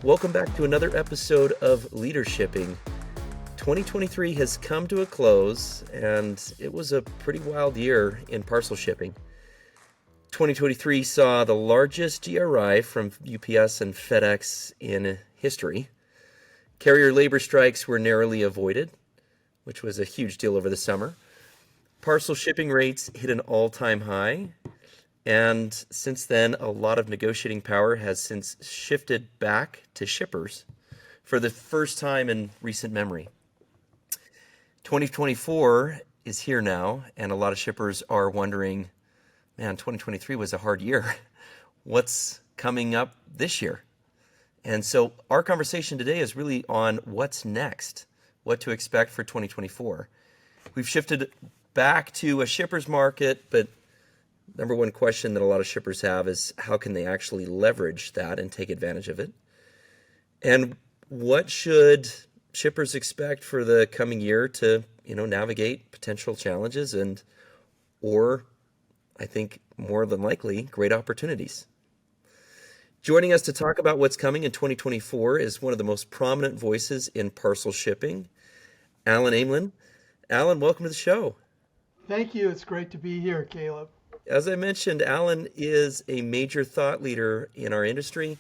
Welcome back to another episode of LeaderShipping. 2023 has come to a close, and it was a pretty wild year in parcel shipping. 2023 saw the largest GRI from UPS and FedEx in history. Carrier labor strikes were narrowly avoided, which was a huge deal over the summer. Parcel shipping rates hit an all-time high, and since then, a lot of negotiating power has since shifted back to shippers for the first time in recent memory. 2024 is here now, and a lot of shippers are wondering, man, 2023 was a hard year. What's coming up this year? And so our conversation today is really on what's next, what to expect for 2024. We've shifted back to a shipper's market, but number one question that a lot of shippers have is how can they actually leverage that and take advantage of it? And what should shippers expect for the coming year to, navigate potential challenges or I think more than likely great opportunities? Joining us to talk about what's coming in 2024 is one of the most prominent voices in parcel shipping, Amling. Alan, welcome to the show. Thank you. It's great to be here, Caleb. As I mentioned, Alan is a major thought leader in our industry.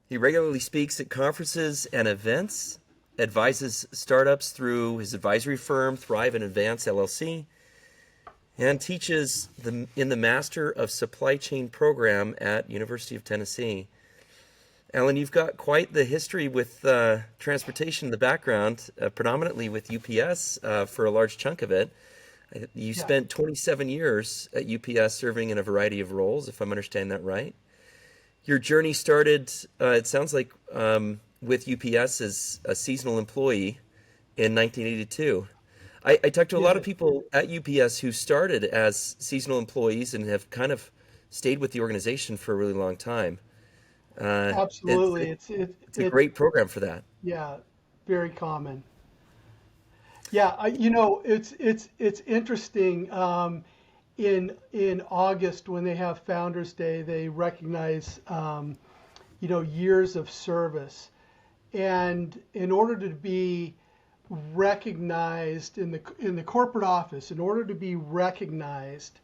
He regularly speaks at conferences and events, advises startups through his advisory firm, Thrive and Advance LLC, and teaches in the Master of Supply Chain program at University of Tennessee. Alan, you've got quite the history with transportation in the background, predominantly with UPS for a large chunk of it. You spent 27 years at UPS serving in a variety of roles, if I'm understanding that right. Your journey started, it sounds like, with UPS as a seasonal employee in 1982. I talked to a lot of people at UPS who started as seasonal employees and have kind of stayed with the organization for a really long time. Absolutely. It's a great program for that. Yeah, very common. Yeah, it's interesting. In August when they have Founders Day, they recognize years of service, and in order to be recognized in the corporate office, in order to be recognized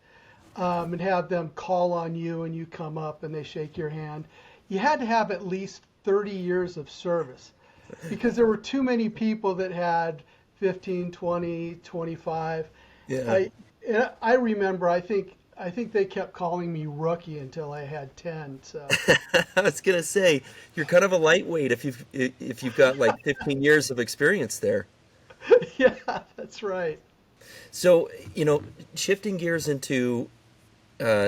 and have them call on you and you come up and they shake your hand, you had to have at least 30 years of service because there were too many people that had 15, 20, 25. Yeah. I remember, I think they kept calling me rookie until I had 10. So I was gonna say you're kind of a lightweight if you've got like 15 years of experience there. yeah, that's right. So shifting gears into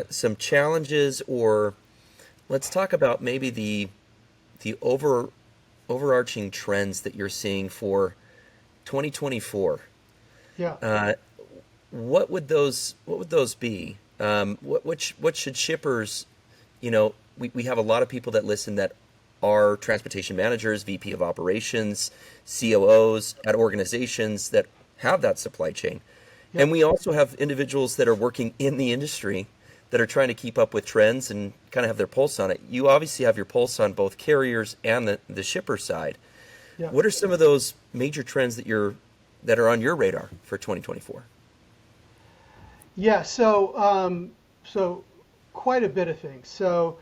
some challenges, or let's talk about maybe the overarching trends that you're seeing for 2024. Yeah. What would those be? What should shippers, we have a lot of people that listen that are transportation managers, VP of operations, COOs at organizations that have that supply chain. Yeah. And we also have individuals that are working in the industry that are trying to keep up with trends and kind of have their pulse on it. You obviously have your pulse on both carriers and the shipper side. Yeah. What are some of those major trends that are on your radar for 2024? Yeah, so quite a bit of things. So,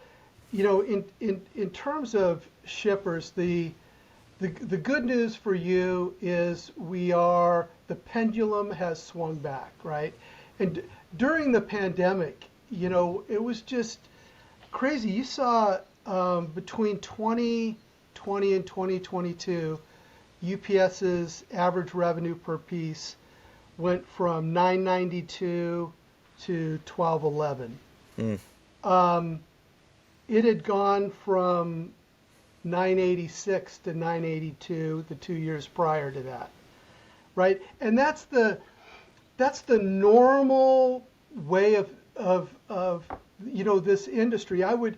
in terms of shippers, the good news for you is the pendulum has swung back, right? And during the pandemic, it was just crazy. You saw between 2020 and 2022, UPS's average revenue per piece went from 992 to 1211. It had gone from 986 to 982 the 2 years prior to that, right? And that's the normal way of this industry. I would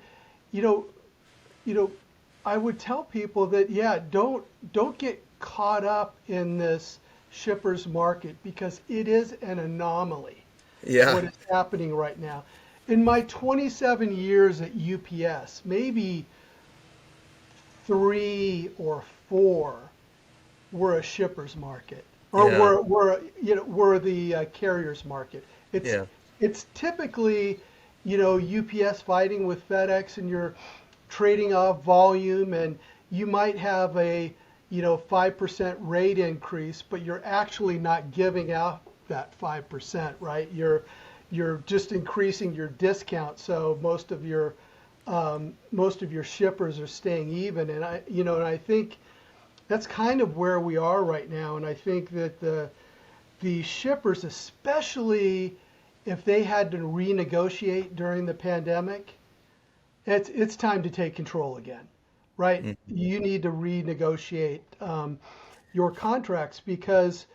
tell people that don't get caught up in this shippers market because it is an anomaly. Yeah. What is happening right now. In my 27 years at UPS, maybe 3 or 4 were a shipper's market, or Yeah. were the carrier's market. It's Yeah. it's typically, UPS fighting with FedEx, and you're trading off volume, and you might have a 5% rate increase, but you're actually not giving out that 5%, right? You're just increasing your discount, so most of your shippers are staying even, and I think that's kind of where we are right now. And I think that the shippers, especially if they had to renegotiate during the pandemic, it's time to take control again, right? Mm. You need to renegotiate your contracts, because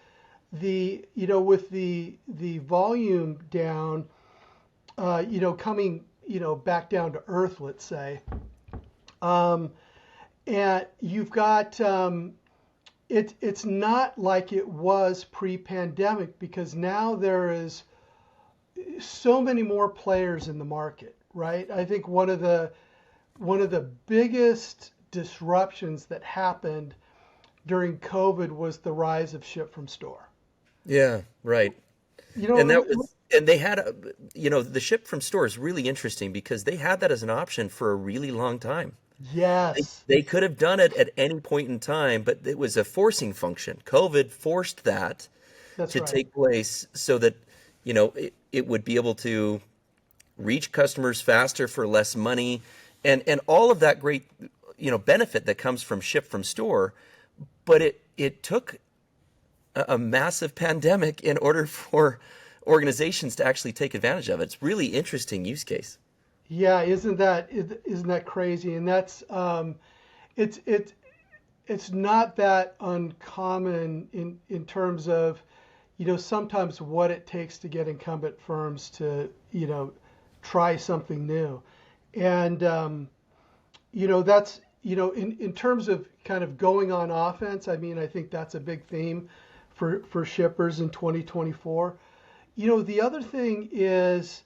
with the volume down, coming back down to earth, let's say, um, and you've got it's not like it was pre-pandemic, because now there is so many more players in the market, right? I think one of the biggest disruptions that happened during COVID was the rise of ship from store. Yeah, right. You know, And that was, and they had, the ship from store is really interesting because they had that as an option for a really long time. yes, They could have done it at any point in time, but it was a forcing function. COVID forced that that's to right. take place so that, it would be able to reach customers faster for less money and all of that great, benefit that comes from ship from store. But it took a massive pandemic in order for organizations to actually take advantage of it. It's really interesting use case. Yeah, isn't that crazy? And that's it's it's not that uncommon in terms of, sometimes what it takes to get incumbent firms to, try something new. And that's, in terms of kind of going on offense, I mean, I think that's a big theme for shippers in 2024. The other thing is,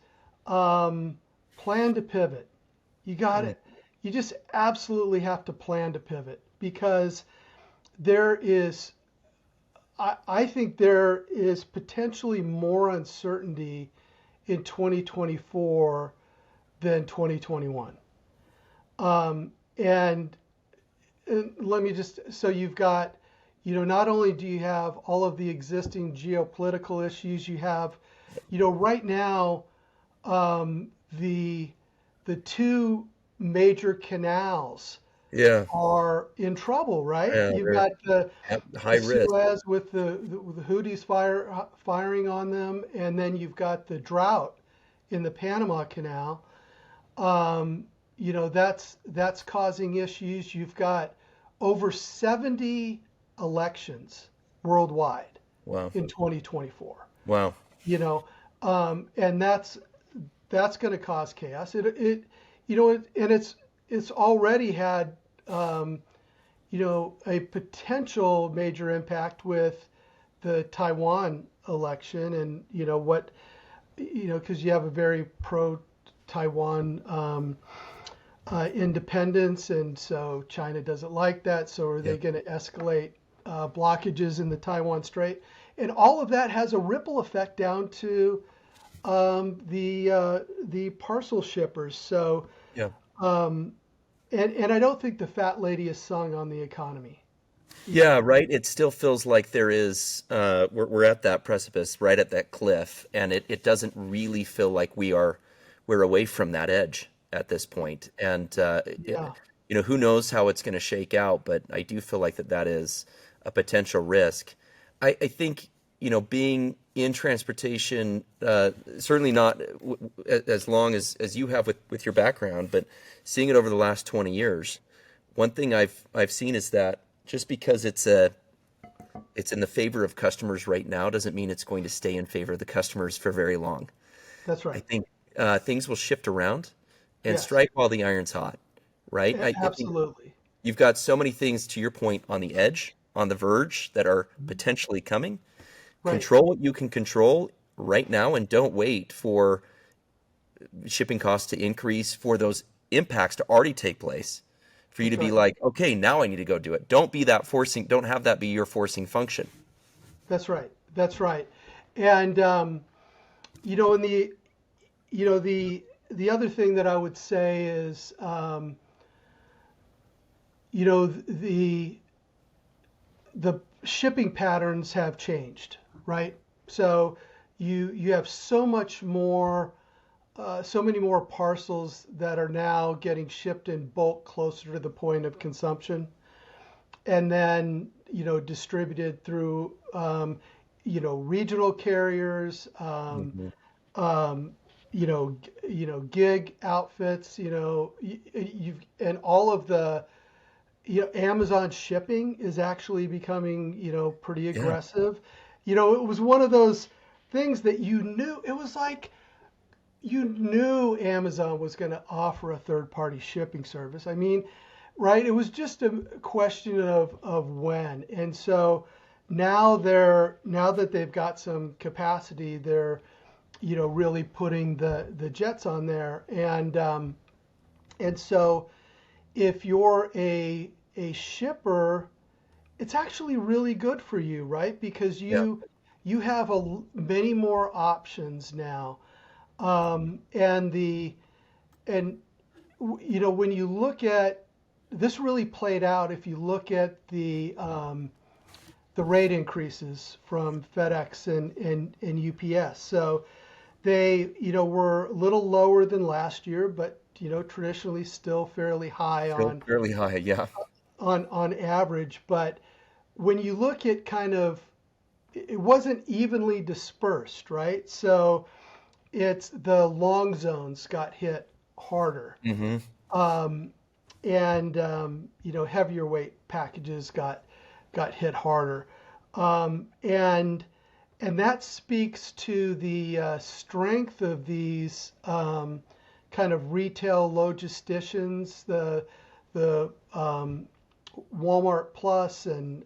plan to pivot. You got Mm. it. You just absolutely have to plan to pivot, because there is, I think there is potentially more uncertainty in 2024 than 2021. And let me just, so you've got, not only do you have all of the existing geopolitical issues, you have, right now, um, the the two major canals Yeah, are in trouble, right? yeah, You've they're got at high the risk. Suez with the Houthis firing on them, and then you've got the drought in the Panama Canal. That's causing issues. You've got over 70 elections worldwide Wow, in 2024. wow. And that's going to cause chaos. And it's already had a potential major impact with the Taiwan election, and because you have a very pro Taiwan independence, and so China doesn't like that. So are Yeah, they going to escalate blockages in the Taiwan Strait? And all of that has a ripple effect down to the parcel shippers. So yeah. um, and I don't think the fat lady is sung on the economy. You Yeah, know, right. It still feels like there is, we're at that precipice, right at that cliff, and it doesn't really feel like we're away from that edge at this point. And, yeah, who knows how it's going to shake out, but I do feel like that is a potential risk. I think, being in transportation, certainly not as long as you have with your background, but seeing it over the last 20 years, one thing I've seen is that just because it's in the favor of customers right now doesn't mean it's going to stay in favor of the customers for very long. that's I right. think things will shift around and Yes, strike while the iron's hot, right? I think absolutely. you've got so many things to your point on the edge, on the verge that are potentially coming. Right. Control what you can control right now and don't wait for shipping costs to increase, for those impacts to already take place, for you to That's be right. like, okay, now I need to go do it. Don't be that forcing, don't have that be your forcing function. That's right. That's right. And you know, and you know the other thing that I would say is, you know, the shipping patterns have changed, right? So you have so much more, so many more parcels that are now getting shipped in bulk closer to the point of consumption, and then distributed through regional carriers, Hmm. um, gig outfits, you've and all of the Amazon shipping is actually becoming, pretty Yeah. aggressive. It was one of those things that you knew, it was like you knew Amazon was going to offer a third party shipping service. I mean, right? It was just a question of when. And so now that they've got some capacity, they're, really putting the jets on there. And so if you're a shipper, it's actually really good for you, right? Because Yeah. you have many more options now. And and when you look at this, really played out if you look at the rate increases from FedEx and UPS. So they were a little lower than last year, but traditionally still fairly high Still fairly high. Yeah. on average. But when you look at kind of, it wasn't evenly dispersed, right? So it's the long zones got hit harder, Hmm. um, and heavier weight packages got hit harder, and that speaks to the strength of these kind of retail logisticians, the Walmart Plus and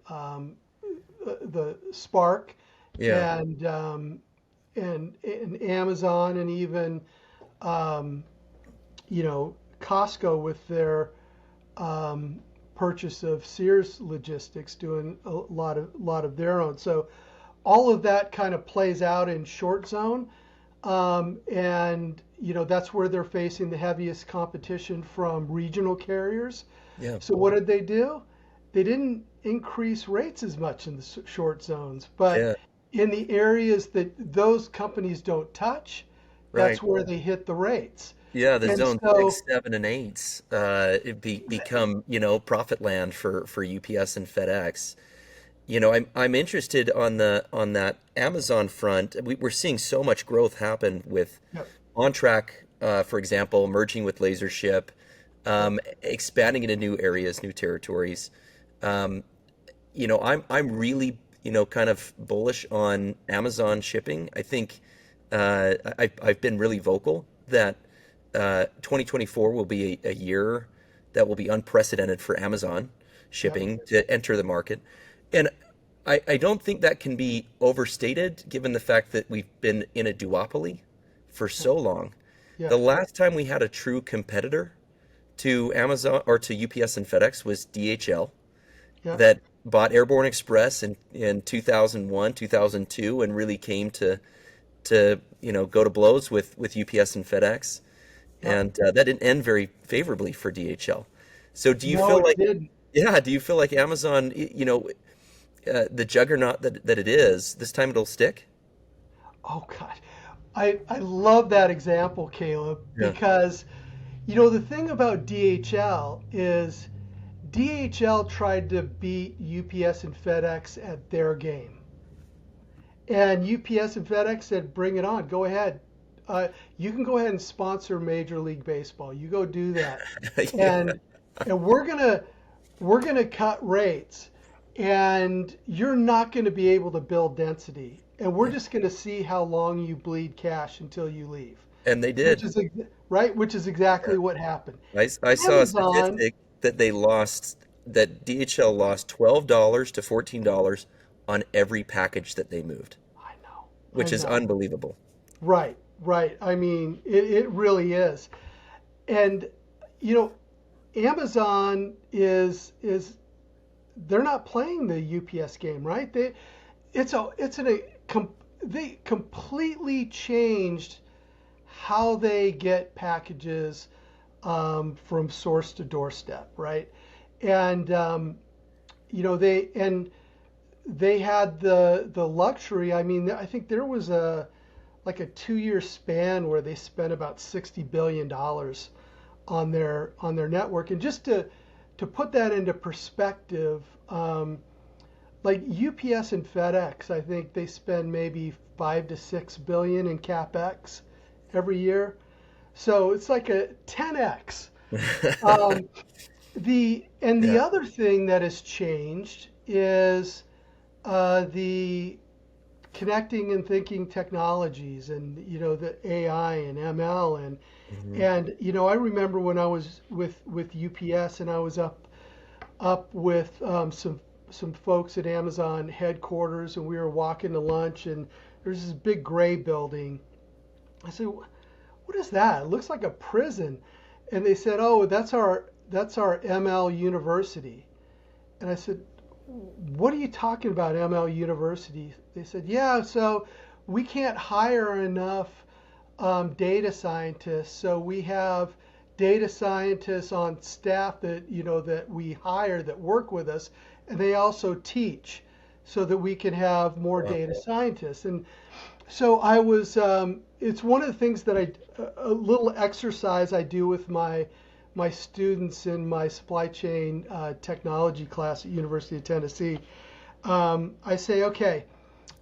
the Spark, Yeah. and and Amazon, and even um, Costco with their purchase of Sears Logistics, doing a lot of their own. So all of that kind of plays out in short zone, and that's where they're facing the heaviest competition from regional carriers. Yeah. So what did they do? They didn't increase rates as much in the short zones, but Yeah. in the areas that those companies don't touch, Right. that's where they hit the rates. Yeah, the And zone so, 6, 7, and 8, become, profit land for UPS and FedEx. I'm interested on that Amazon front. We're seeing so much growth happen with yep, On Track, for example, merging with LaserShip, yep, expanding into new areas, new territories. Um, I'm really, kind of bullish on Amazon shipping. I think I've been really vocal that 2024 will be a year that will be unprecedented for Amazon yep, shipping to enter the market. And I don't think that can be overstated given the fact that we've been in a duopoly for yep, so long. The yep, last time we had a true competitor to Amazon or to UPS and FedEx was DHL, yep, that bought Airborne Express in 2001, 2002, and really came to go to blows with UPS and FedEx, yep. and that didn't end very favorably for DHL. So do you No, feel it like, didn't. yeah, do you feel like Amazon, the juggernaut that it is, this time it'll stick? Oh God, I love that example, Caleb, Yeah. because the thing about DHL is DHL tried to beat UPS and FedEx at their game. And UPS and FedEx said, bring it on. Go ahead. You can go ahead and sponsor Major League Baseball. You go do that. Yeah. And we're gonna cut rates, and you're not going to be able to build density. And we're Yeah. just going to see how long you bleed cash until you leave. And they Which did. is right, which is Yeah. exactly what happened. I saw a Amazon, statistic that DHL lost $12 to $14 on every package that they moved, I know, I which is know. unbelievable. Right, right. I mean, it really is. And, you know, Amazon is they're not playing the UPS game, right? They completely changed how they get packages from source to doorstep, right? And they had the luxury. I mean, I think there was a like a 2 year span where they spent about $60 billion on their network. And just to put that into perspective, like UPS and FedEx, I think they spend maybe 5 to 6 billion in capex every year. So it's like a 10x. Um, the Yeah. other thing that has changed is the connecting and thinking technologies, and the AI and ML, Hmm. and I remember when I was with UPS, and I was up with some folks at Amazon headquarters, and we were walking to lunch, and there's this big gray building. I said, "What is that? It looks like a prison." And they said, "Oh, that's our ML University." And I said, "What are you talking about, ML University?" They said, "Yeah, so we can't hire enough data scientists, so we have data scientists on staff that we hire that work with us, and they also teach, so that we can have more Wow. data scientists." And so I was. It's one of the things that a little exercise I do with my students in my supply chain technology class at University of Tennessee. I say, okay,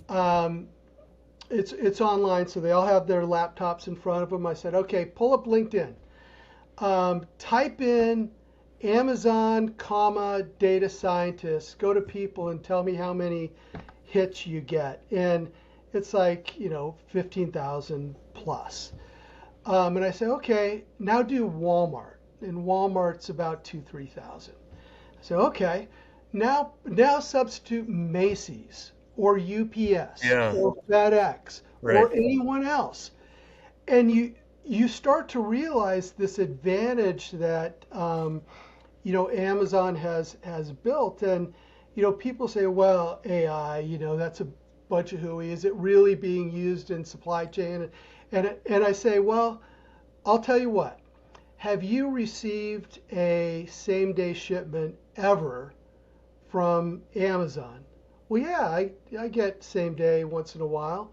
um, it's online, so they all have their laptops in front of them. I said, okay, pull up LinkedIn, type in Amazon, comma, data scientists. Go to people and tell me how many hits you get, and it's like 15,000 plus. And I say, okay, now do Walmart, and Walmart's about 3,000. I say, okay, now substitute Macy's or UPS Yeah. or FedEx Right. or anyone else, and you start to realize this advantage that Amazon has built. And people say, well, AI, that's a bunch of hooey. Is it really being used in supply chain? And I say, well, I'll tell you what. Have you received a same day shipment ever from Amazon? Well, yeah, I get same day once in a while.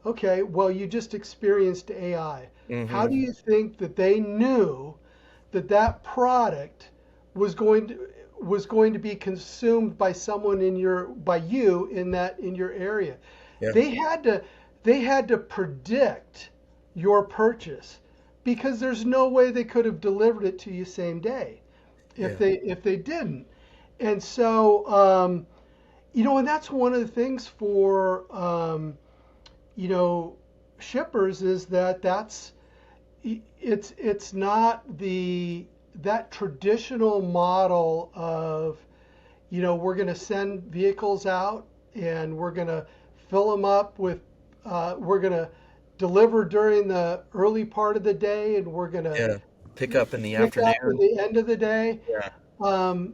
Okay, well, you just experienced AI. How Hmm. do you think that they knew that that product was going to be consumed by someone by you in your area? Yeah. They had to they had to predict your purchase, because there's no way they could have delivered it to you same day if Yeah. they didn't. And so and that's one of the things for you know shippers, is that's it's not the that traditional model of we're going to send vehicles out, and we're going to fill them up with we're going to deliver during the early part of the day, and we're going to Yeah. Pick up in the pick up at afternoon. the end of the day. Yeah. um,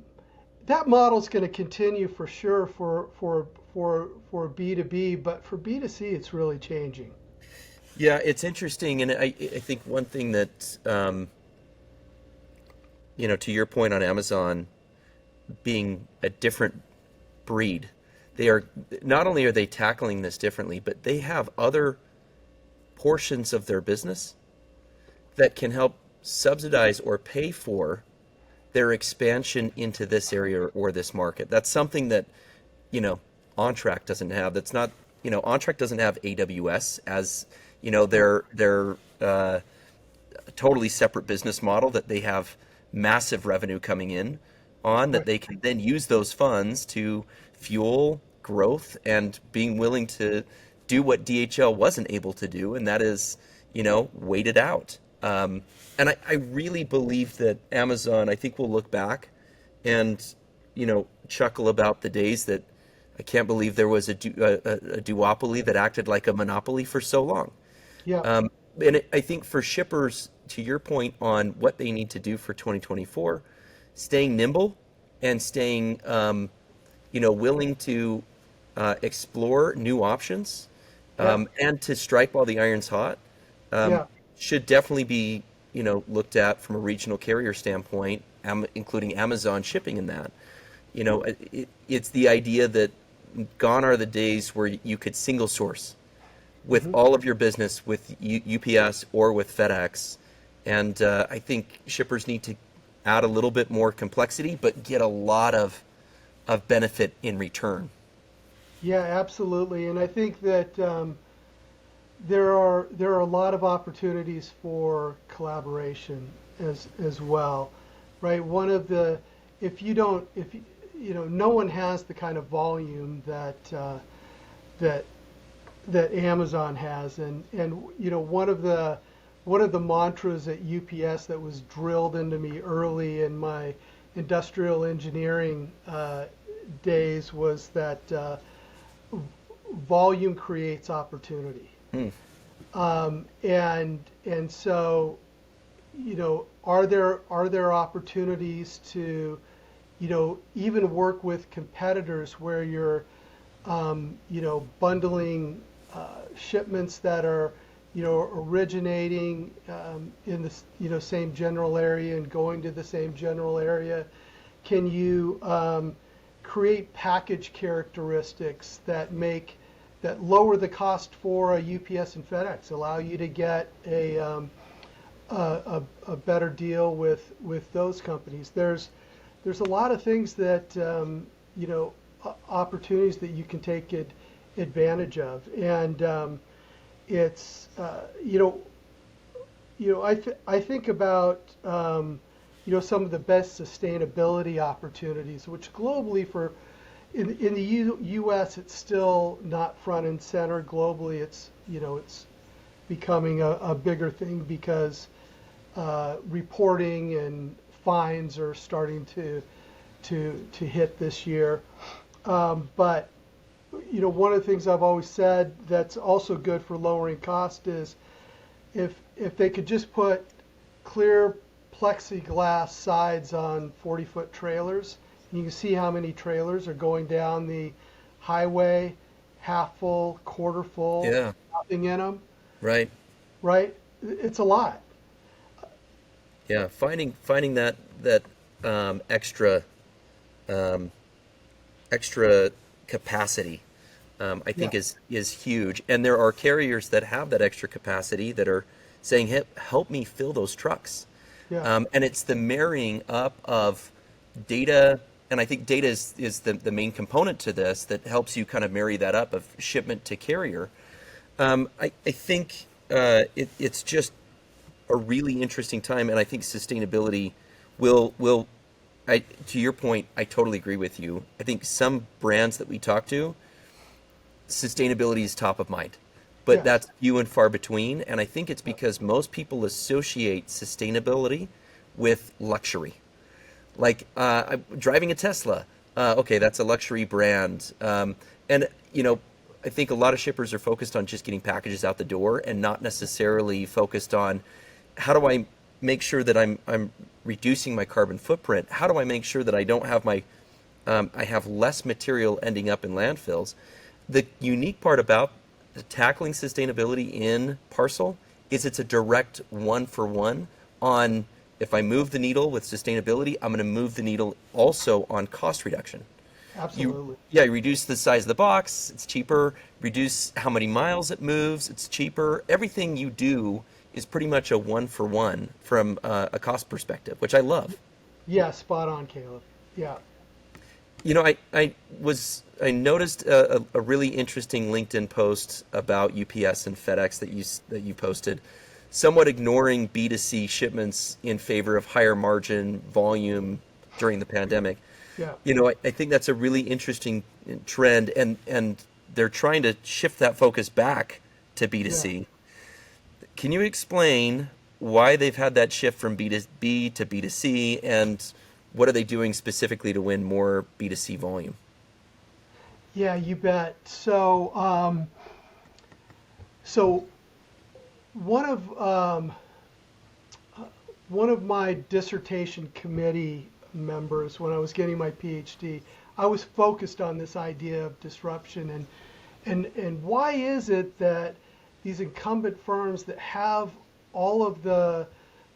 that model is going to continue for sure for B2B, but for B2C it's really changing. Yeah, it's interesting, and I think one thing that to your point on Amazon being a different breed, they are not only are they tackling this differently, but they have other portions of their business that can help subsidize or pay for their expansion into this area or this market. That's something that, you know, OnTrack doesn't have. That's not, OnTrack doesn't have AWS as, their totally separate business model that they have massive revenue coming in on that Right. they can then use those funds to fuel growth and being willing to do what DHL wasn't able to do, and that is, wait it out. And I really believe that Amazon, I think, will look back and, chuckle about the days that I can't believe there was a duopoly that acted like a monopoly for so long. Yeah. And I think for shippers, to your point on what they need to do for 2024, staying nimble and staying, willing to explore new options, Yeah, and to strike while the iron's hot, um, yeah, should definitely be, looked at from a regional carrier standpoint, including Amazon shipping in that. It's the idea that gone are the days where you could single source with hmm all of your business with UPS or with FedEx. And I think shippers need to add a little bit more complexity, but get a lot of benefit in return. yeah, absolutely. And I think that there are a lot of opportunities for collaboration as well, right? One of the if you don't if you, you know no one has the kind of volume that that Amazon has, and one of the mantras at UPS that was drilled into me early in my industrial engineering days was that volume creates opportunity. Hmm. And so, are there opportunities to, even work with competitors where you're, bundling shipments that are, originating in the same general area and going to the same general area? Can you create package characteristics that lower the cost for a UPS and FedEx, allow you to get a better deal with those companies? There's a lot of things that opportunities that you can take advantage of, and it's I think about some of the best sustainability opportunities, which globally in the U.S. it's still not front and center. Globally, it's becoming a bigger thing because reporting and fines are starting to hit this year. But one of the things I've always said that's also good for lowering cost is if they could just put clear plexiglass sides on 40-foot trailers, and you can see how many trailers are going down the highway, half full, quarter full, Yeah, nothing in them, right. right? It's a lot. Yeah, finding that extra um, extra capacity, I Yeah, think is huge. And there are carriers that have that extra capacity that are saying, "Hey, help me fill those trucks." yeah, And it's the marrying up of data, and I think data is the main component to this that helps you kind of marry that up of shipment to carrier. I think it's just a really interesting time, and I think sustainability will. To your point, I totally agree with you. I think some brands that we talk to, sustainability is top of mind, but yes, that's few and far between. And I think it's because most people associate sustainability with luxury. Like driving a Tesla. Okay, that's a luxury brand. And I think a lot of shippers are focused on just getting packages out the door and not necessarily focused on how do I make sure that I'm reducing my carbon footprint? How do I make sure that I don't have I have less material ending up in landfills? The unique part about tackling sustainability in Parcel is it's a direct one for one on if I move the needle with sustainability, I'm going to move the needle also on cost reduction. absolutely. You reduce the size of the box, it's cheaper. Reduce how many miles it moves, it's cheaper. Everything you do is pretty much a one for one from a cost perspective, which I love. Yeah, spot on, Caleb. Yeah, I noticed a really interesting LinkedIn post about UPS and FedEx that you posted, somewhat ignoring B2C shipments in favor of higher margin volume during the pandemic. yeah, I think that's a really interesting trend, and they're trying to shift that focus back to yeah. B2C. Can you explain why they've had that shift from B2B to B2C, and what are they doing specifically to win more B2C volume? Yeah, you bet. So one of um, one of my dissertation committee members when I was getting my PhD. I was focused on this idea of disruption and why is it that these incumbent firms that have all of the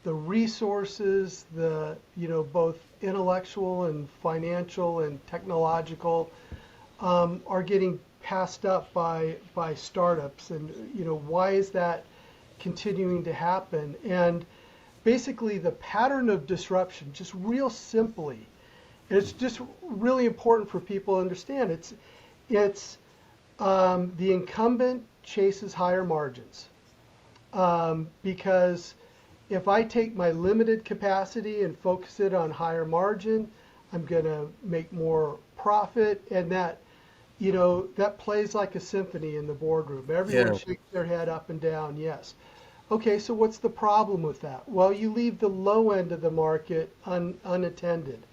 resources, the both intellectual and financial and technological, are getting passed up by startups, and why is that continuing to happen? And basically, the pattern of disruption, just real simply, and it's just really important for people to understand. It's the incumbent chases higher margins, because if I take my limited capacity and focus it on higher margin, I'm going to make more profit, and that plays like a symphony in the boardroom. Everyone shakes their head up and down, yes. Okay, so what's the problem with that? Well, you leave the low end of the market unattended.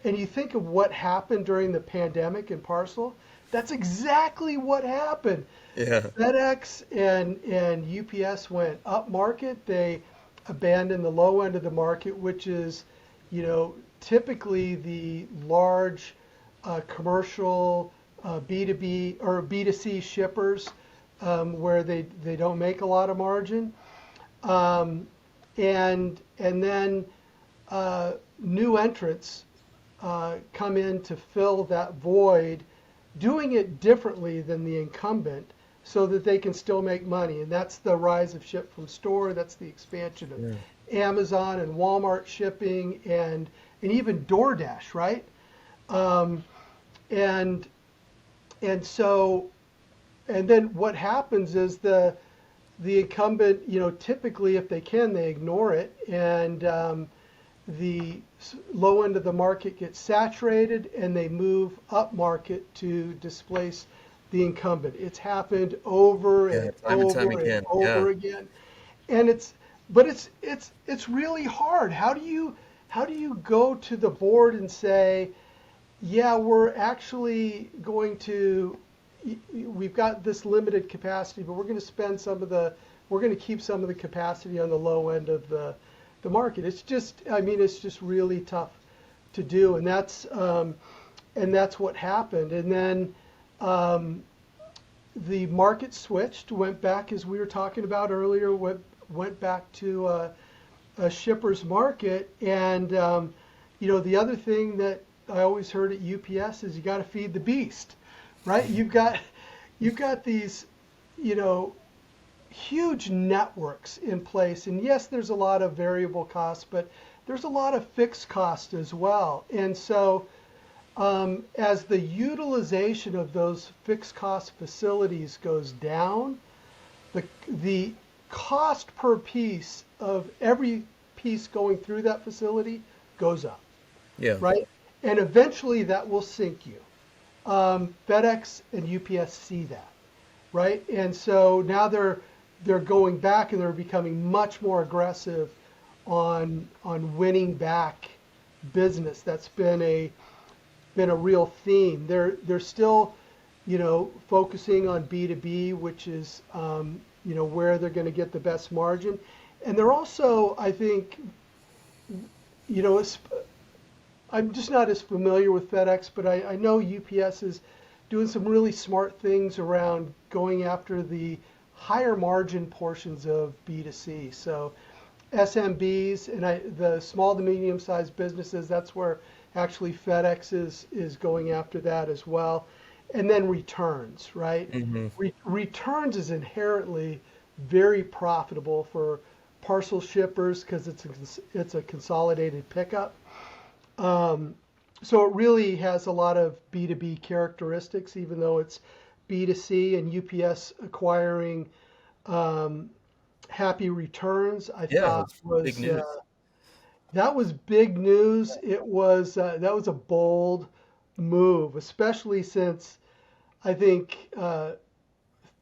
And you think of what happened during the pandemic in Parcel, that's exactly what happened. Yeah. FedEx and UPS went up market. They abandoned the low end of the market, which is, typically the large commercial B2B or B2C shippers, where they don't make a lot of margin. And then new entrants come in to fill that void, doing it differently than the incumbent so that they can still make money. And that's the rise of ship from store. That's the expansion of Amazon and Walmart shipping and even DoorDash, right? And then what happens is the incumbent, typically if they can, they ignore it, and the low end of the market gets saturated, and they move up market to displace the incumbent. It's happened over and over and over again, and it's really hard. How do you go to the board and say, yeah, we're actually we've got this limited capacity, but we're going to keep some of the capacity on the low end of the market. It's just really tough to do, and that's what happened. And then the market switched, went back, as we were talking about earlier, went back to a shipper's market. And the other thing that I always heard at UPS is you got to feed the beast, right? You've got these, huge networks in place, and yes, there's a lot of variable costs, but there's a lot of fixed cost as well. And so, as the utilization of those fixed cost facilities goes down, the cost per piece of every piece going through that facility goes up. Yeah. Right? And eventually that will sink you. FedEx and UPS see that, right? And so now they're going back and they're becoming much more aggressive on winning back business. That's been a real theme. They're still, focusing on B2B, which is where they're going to get the best margin. And they're also, I think, I'm just not as familiar with FedEx, but I know UPS is doing some really smart things around going after the higher margin portions of B2C. So SMBs and the small to medium sized businesses, that's where actually FedEx is going after that as well. And then returns, right? Mm-hmm. Returns is inherently very profitable for parcel shippers because it's a consolidated pickup. So it really has a lot of B2B characteristics, even though it's B2C. And UPS acquiring Happy Returns, I thought was big news. That was big news. It was that was a bold move, especially since I think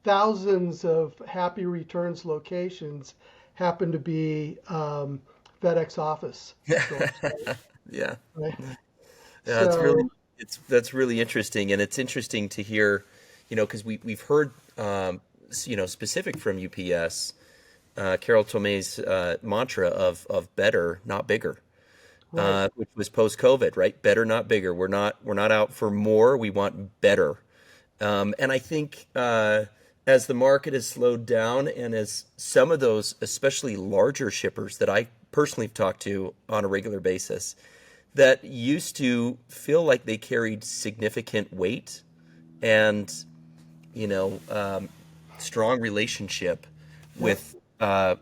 thousands of Happy Returns locations happen to be FedEx office stores. Right? Yeah. Right? Yeah, So, that's really interesting, and it's interesting to hear, because we've heard, specific from UPS, Carol Tomei's mantra of better, not bigger, Right. which was post-COVID, right? Better, not bigger. We're not out for more. We want better. And I think as the market has slowed down, and as some of those, especially larger shippers that I personally have talked to on a regular basis, that used to feel like they carried significant weight and you know strong relationship Yep. with uh,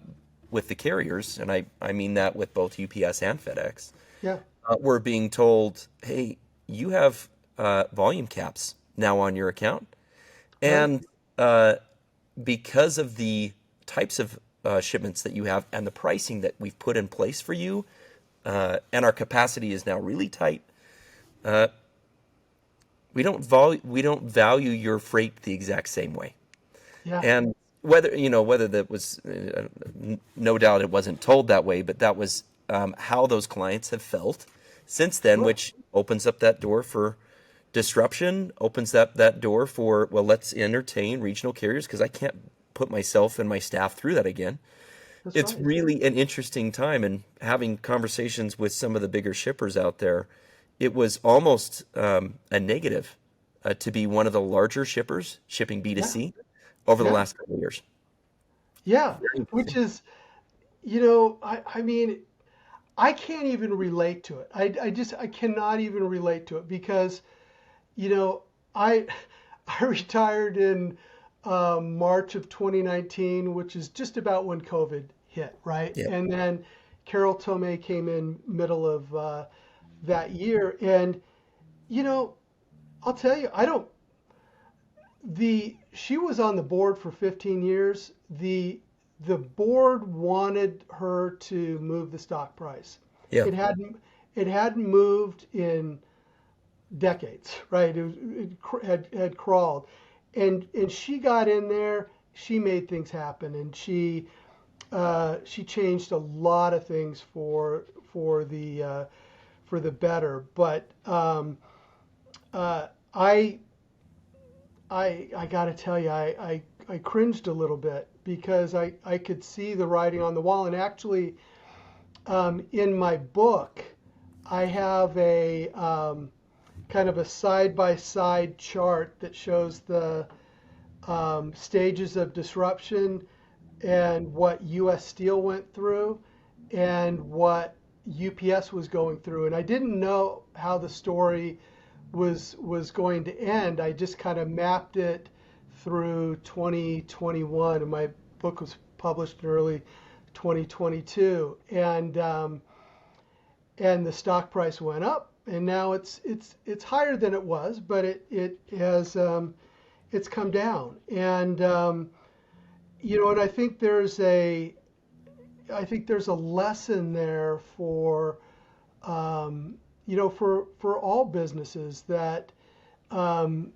with the carriers, and I mean that with both UPS and FedEx, Yeah. we're being told, hey, you have volume caps now on your account, Right. and because of the types of shipments that you have and the pricing that we've put in place for you, and our capacity is now really tight. We don't value your freight the exact same way. Yeah. And whether that was no doubt it wasn't told that way, but that was how those clients have felt since then, Sure. which opens up that door for disruption, opens up that door for, well, let's entertain regional carriers because I can't put myself and my staff through that again. That's It's right. really an interesting time, and having conversations with some of the bigger shippers out there, it was almost a negative to be one of the larger shippers shipping Yeah. B2C over the Yeah. last couple of years. Yeah. Very Which interesting. is, I mean, I can't even relate to it. I cannot even relate to it because, you know, I, I retired in March of 2019, which is just about when COVID hit, right? Yeah. And then Carol Tomei came in middle of that year. And, you know, I'll tell you, I don't, she was on the board for 15 years. The board wanted her to move the stock price. Yeah. It hadn't moved in decades, right? It had crawled, and she got in there. She made things happen, and she changed a lot of things for the better. But uh, I I got to tell you, I cringed a little bit because I could see the writing on the wall. And actually, in my book, I have a kind of a side by side chart that shows the stages of disruption and what U.S. Steel went through and what UPS was going through. And I didn't know how the story was going to end. I just kind of mapped it through 2021, and my book was published in early 2022. And the stock price went up, and now it's higher than it was, but it has it's come down. And and I think there's a lesson there for for all businesses that um,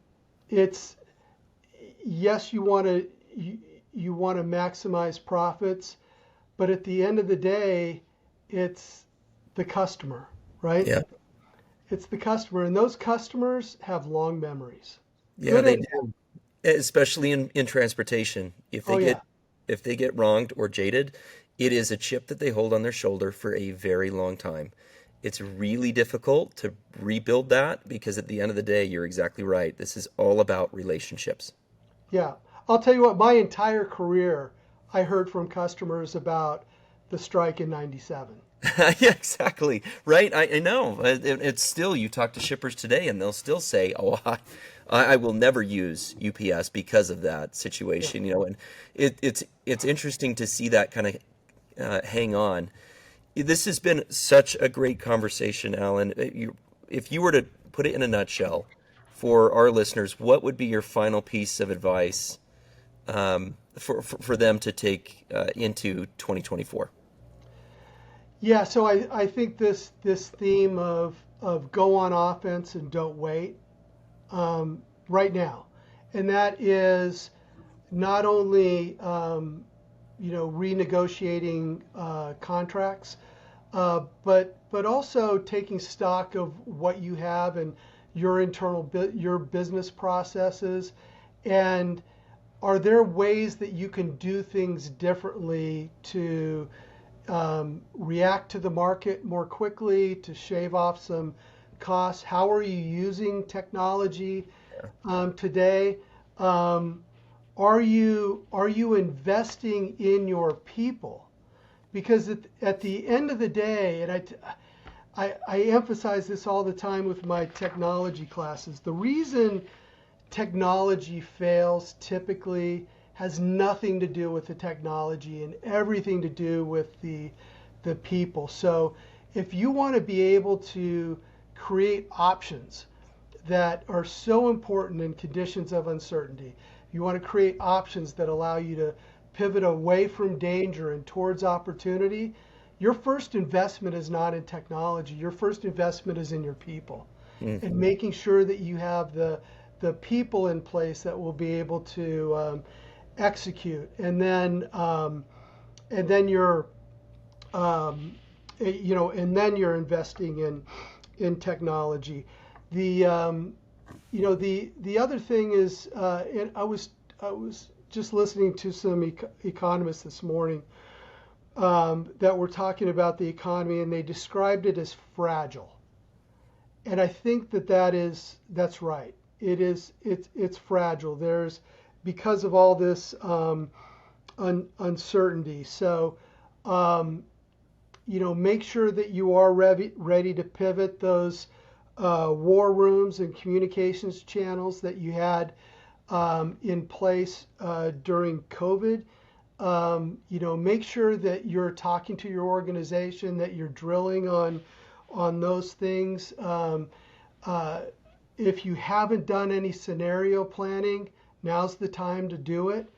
it's yes, you want to maximize profits, but at the end of the day, it's the customer, right? Yeah. It's the customer, and those customers have long memories, Yeah, good they and bad. do. Especially in transportation. If Oh they yeah, get if they get wronged or jaded, it is a chip that they hold on their shoulder for a very long time. It's really difficult to rebuild that because at the end of the day, you're exactly right. This is all about relationships. yeah. I'll tell you what. My entire career, I heard from customers about the strike in '97. Yeah, exactly. Right. I know. It's still, you talk to shippers today and they'll still say, oh, I will never use UPS because of that Yeah. situation, and it's interesting to see that kind of hang on. This has been such a great conversation, Alan. If you were to put it in a nutshell for our listeners, what would be your final piece of advice for them to take into 2024? Yeah, so I think this theme of go on offense and don't wait right now, and that is not only renegotiating contracts, but also taking stock of what you have and your business processes, and are there ways that you can do things differently to react to the market more quickly to shave off some costs? How are you using technology today? Are you investing in your people? Because at the end of the day, and I emphasize this all the time with my technology classes, the reason technology fails typically has nothing to do with the technology and everything to do with the people. So if you want to be able to create options that are so important in conditions of uncertainty, you want to create options that allow you to pivot away from danger and towards opportunity, your first investment is not in technology. Your first investment is in your people, and making sure that you have the people in place that will be able to execute, and then you're and then you're investing in technology. The the other thing is, and I was just listening to some economists this morning that were talking about the economy, and they described it as fragile. And I think that's right. It's fragile. There's, because of all this uncertainty. So make sure that you are ready to pivot those war rooms and communications channels that you had in place during COVID. Make sure that you're talking to your organization, that you're drilling on those things. If you haven't done any scenario planning, now's the time to do it,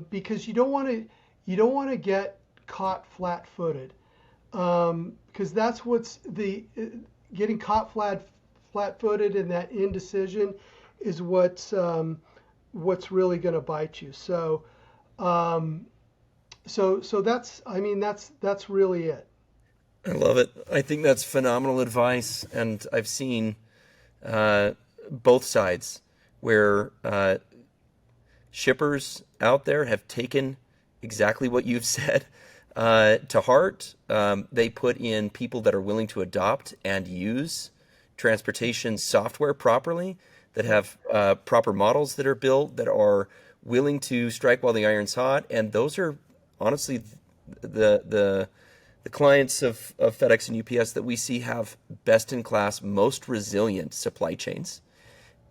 because you don't want to get caught flat-footed, because that's getting caught flat-footed, and that indecision is what's really going to bite you. So that's really it. I love it. I think that's phenomenal advice, and I've seen both sides where shippers out there have taken exactly what you've said to heart. They put in people that are willing to adopt and use transportation software properly, that have proper models that are built, that are willing to strike while the iron's hot. And those are honestly the clients of FedEx and UPS that we see have best in class, most resilient supply chains.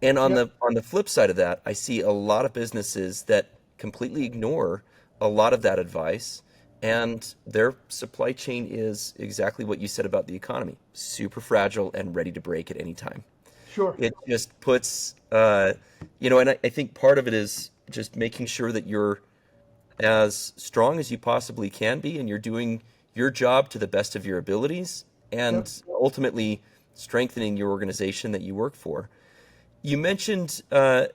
And on the flip side of that, I see a lot of businesses that completely ignore a lot of that advice, and their supply chain is exactly what you said about the economy: super fragile and ready to break at any time. Sure. It just puts, and I think part of it is just making sure that you're as strong as you possibly can be, and you're doing your job to the best of your abilities, and ultimately strengthening your organization that you work for. You mentioned that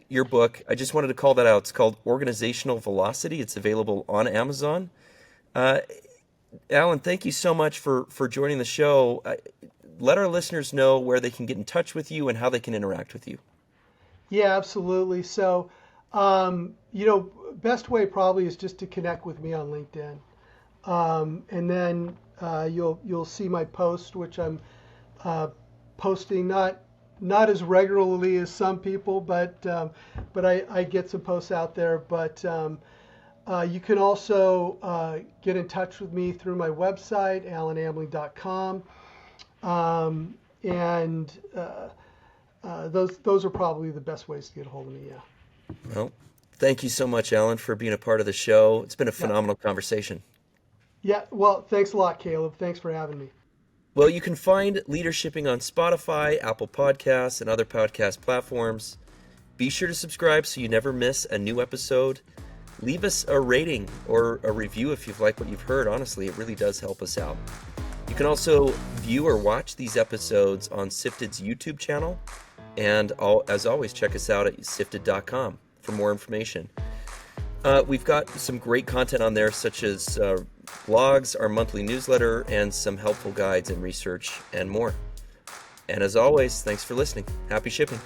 your book, I just wanted to call that out. It's called Organizational Velocity. It's available on Amazon. Alan, thank you so much for joining the show. Let our listeners know where they can get in touch with you and how they can interact with you. Yeah, absolutely. So, best way probably is just to connect with me on LinkedIn. And then you'll see my post, which I'm posting not as regularly as some people, but I get some posts out there. But you can also get in touch with me through my website, alanamling.com, and those are probably the best ways to get a hold of me. Yeah. Well, thank you so much, Alan, for being a part of the show. It's been a phenomenal conversation. Yeah, well, thanks a lot, Caleb. Thanks for having me. Well, you can find LeaderShipping on Spotify, Apple Podcasts, and other podcast platforms. Be sure to subscribe so you never miss a new episode. Leave us a rating or a review if you've liked what you've heard. Honestly, it really does help us out. You can also view or watch these episodes on Sifted's YouTube channel. And as always, check us out at sifted.com for more information. We've got some great content on there, such as blogs, our monthly newsletter, and some helpful guides and research and more. And as always, thanks for listening. Happy shipping.